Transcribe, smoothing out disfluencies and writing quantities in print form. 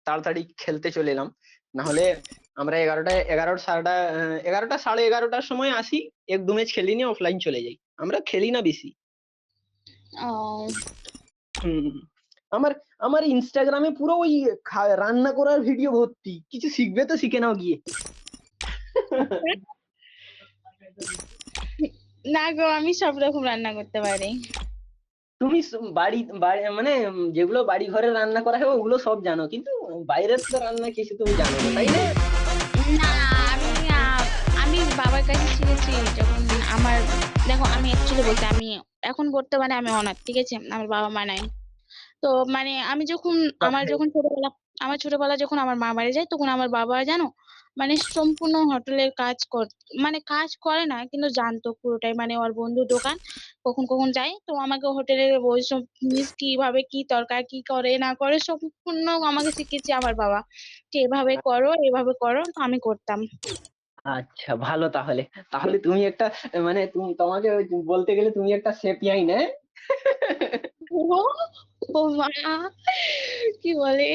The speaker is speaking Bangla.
তাড়াতাড়ি খেলতে চলে এলাম। না হলে আমরা 11:30 সময় আসি, 1-2 ম্যাচ খেলি নিয়ে অফলাইন চলে যাই। আমরা খেলি না বেশি। ও হুম। আমার আমার ইনস্টাগ্রামে পুরো ওই রান্না করার ভিডিও ভর্তি। কিছু শিখবে তো শিখে নাও গিয়ে। না গো, আমি সব রকম রান্না করতে পারি। তুমি বাড়ি মানে যেগুলো বাড়ি ঘরে রান্না করা হয় ওগুলো সব জানো, কিন্তু বাইরের তো রান্না কিছু তুমি জানো না, তাই না? না, আমি আমি বাবার কাছে শিখেছি যখন আমার, দেখো আমি অ্যাকচুয়ালি বলতে, আমি এখন বর্তমানে আমি অনাথ, ঠিক আছে, আমার বাবা মা নাই। তো মানে আমি যখন, আমার বাবারে। যখন ছোটবেলা, আমার ছোটবেলা যখন আমার মা মারা যায়, তখন আমার বাবা জানো মানে সম্পূর্ণ হোটেলের কাজ মানে কাজ করে না, কিন্তু জানতো পুরোটাই, মানে ওর বন্ধুর দোকান কখন কখন যায়, তো আমাকে হোটেলের ওই সব জিনিস কিভাবে কি তরকারি কি করে না করে সম্পূর্ণ আমাকে শিখিয়েছে আমার বাবা, যে এভাবে করো এভাবে করো, তো আমি করতাম। আচ্ছা, ভালো তাহলে। তাহলে তুমি একটা, মানে তুমি, তোমাকে বলতে গেলে তুমি একটা শেফিয়াই না? ও ও মা, কি বলে!